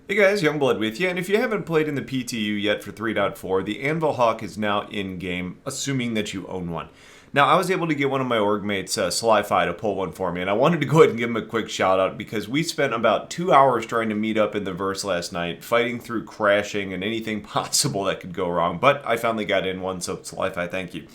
Hey guys, Youngblood with you, and if you haven't played in the PTU yet for 3.4, the Anvil Hawk is now in-game, assuming that you own one. Now, I was able to get one of my org mates, STLYfi, to pull one for me, and I wanted to go ahead and give him a quick shout-out because we spent about 2 hours trying to meet up in the verse last night, fighting through crashing and anything possible that could go wrong, but I finally got in one, so STLYfi, thank you.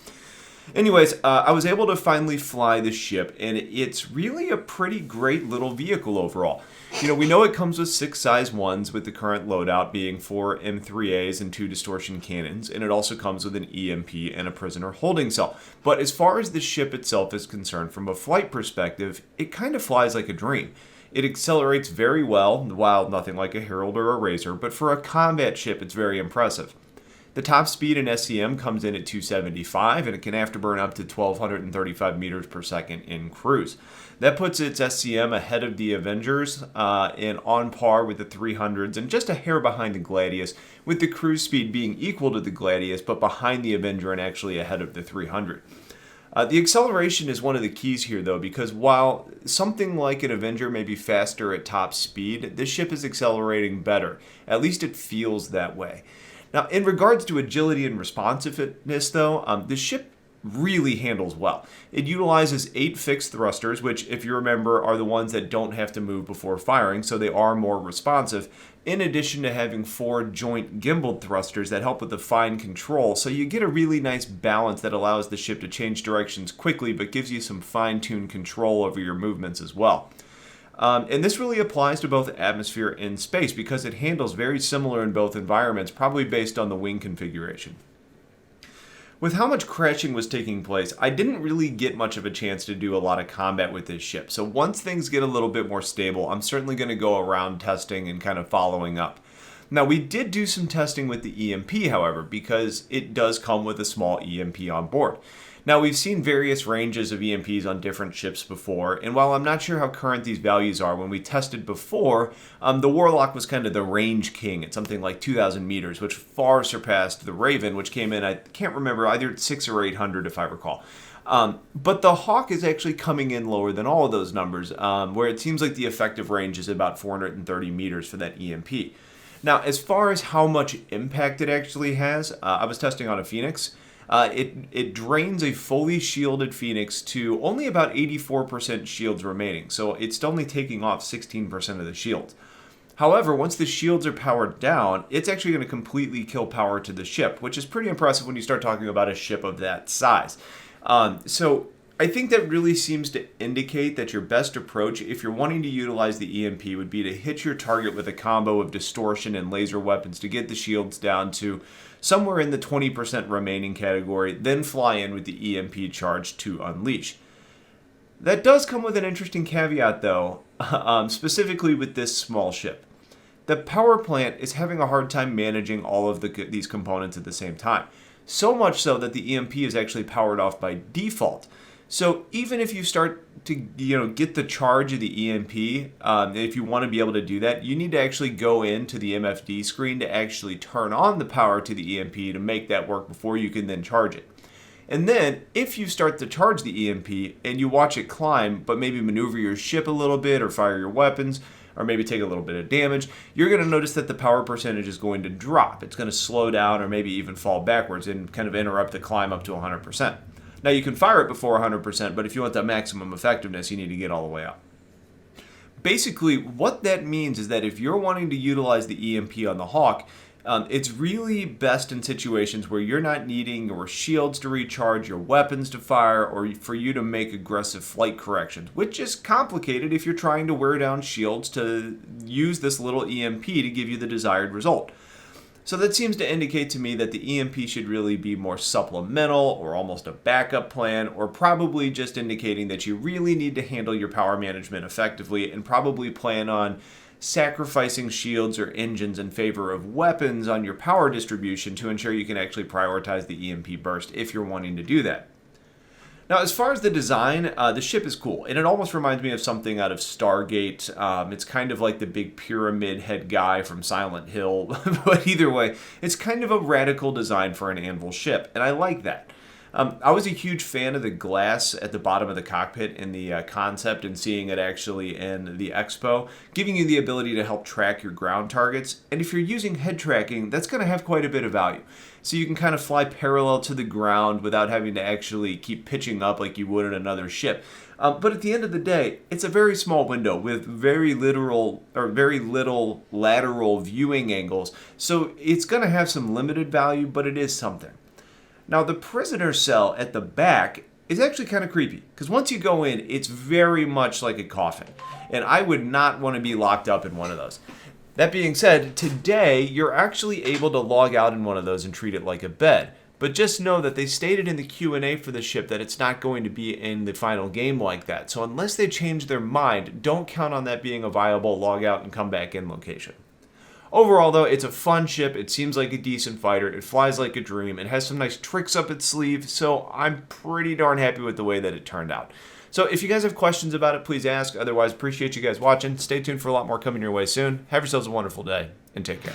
Anyways, I was able to finally fly the ship, and it's really a pretty great little vehicle overall. You know, we know it comes with 6 size 1s, with the current loadout being 4 M3As and 2 distortion cannons, and it also comes with an EMP and a prisoner holding cell. But as far as the ship itself is concerned, from a flight perspective, it kind of flies like a dream. It accelerates very well, while nothing like a Herald or a Razor, but for a combat ship, it's very impressive. The top speed in SCM comes in at 275, and it can afterburn up to 1,235 meters per second in cruise. That puts its SCM ahead of the Avengers and on par with the 300s and just a hair behind the Gladius, with the cruise speed being equal to the Gladius but behind the Avenger and actually ahead of the 300. The acceleration is one of the keys here, though, because while something like an Avenger may be faster at top speed, this ship is accelerating better. At least it feels that way. Now, in regards to agility and responsiveness, though, the ship really handles well. It utilizes 8 fixed thrusters, which, if you remember, are the ones that don't have to move before firing, so they are more responsive, in addition to having 4 joint gimbaled thrusters that help with the fine control, so you get a really nice balance that allows the ship to change directions quickly, but gives you some fine-tuned control over your movements as well. And this really applies to both atmosphere and space because it handles very similar in both environments, probably based on the wing configuration. With how much crashing was taking place, I didn't really get much of a chance to do a lot of combat with this ship. So once things get a little bit more stable, I'm certainly going to go around testing and kind of following up. Now, we did do some testing with the EMP, however, because it does come with a small EMP on board. Now, we've seen various ranges of EMPs on different ships before, and while I'm not sure how current these values are, when we tested before, the Warlock was kind of the range king at something like 2,000 meters, which far surpassed the Raven, which came in, I can't remember, either 600 or 800 if I recall. But the Hawk is actually coming in lower than all of those numbers, where it seems like the effective range is about 430 meters for that EMP. Now, as far as how much impact it actually has, I was testing on a Phoenix. It drains a fully shielded Phoenix to only about 84% shields remaining, so it's only taking off 16% of the shields. However, once the shields are powered down, it's actually going to completely kill power to the ship, which is pretty impressive when you start talking about a ship of that size. So I think that really seems to indicate that your best approach, if you're wanting to utilize the EMP, would be to hit your target with a combo of distortion and laser weapons to get the shields down to somewhere in the 20% remaining category, then fly in with the EMP charge to unleash. That does come with an interesting caveat, though, specifically with this small ship. The power plant is having a hard time managing all of these components at the same time. So much so that the EMP is actually powered off by default. So even if you start to get the charge of the EMP, if you want to be able to do that, you need to actually go into the MFD screen to actually turn on the power to the EMP to make that work before you can then charge it. And then if you start to charge the EMP and you watch it climb, but maybe maneuver your ship a little bit or fire your weapons, or maybe take a little bit of damage, you're going to notice that the power percentage is going to drop. It's going to slow down or maybe even fall backwards and kind of interrupt the climb up to 100%. Now, you can fire it before 100%, but if you want that maximum effectiveness, you need to get all the way up. Basically, what that means is that if you're wanting to utilize the EMP on the Hawk, it's really best in situations where you're not needing your shields to recharge, your weapons to fire, or for you to make aggressive flight corrections, which is complicated if you're trying to wear down shields to use this little EMP to give you the desired result. So that seems to indicate to me that the EMP should really be more supplemental or almost a backup plan, or probably just indicating that you really need to handle your power management effectively and probably plan on sacrificing shields or engines in favor of weapons on your power distribution to ensure you can actually prioritize the EMP burst if you're wanting to do that. Now, as far as the design, the ship is cool, and it almost reminds me of something out of Stargate. It's kind of like the big pyramid head guy from Silent Hill, but either way, it's kind of a radical design for an Anvil ship, and I like that. I was a huge fan of the glass at the bottom of the cockpit in the concept and seeing it actually in the Expo, giving you the ability to help track your ground targets. And if you're using head tracking, that's going to have quite a bit of value. So you can kind of fly parallel to the ground without having to actually keep pitching up like you would in another ship. But at the end of the day, it's a very small window with very little lateral viewing angles. So it's going to have some limited value, but it is something. Now, the prisoner cell at the back is actually kind of creepy because once you go in, it's very much like a coffin. And I would not want to be locked up in one of those. That being said, today you're actually able to log out in one of those and treat it like a bed. But just know that they stated in the Q&A for the ship that it's not going to be in the final game like that. So unless they change their mind, don't count on that being a viable log out and come back in location. Overall, though, it's a fun ship. It seems like a decent fighter. It flies like a dream. It has some nice tricks up its sleeve, so I'm pretty darn happy with the way that it turned out. So if you guys have questions about it, please ask. Otherwise, appreciate you guys watching. Stay tuned for a lot more coming your way soon. Have yourselves a wonderful day, and take care.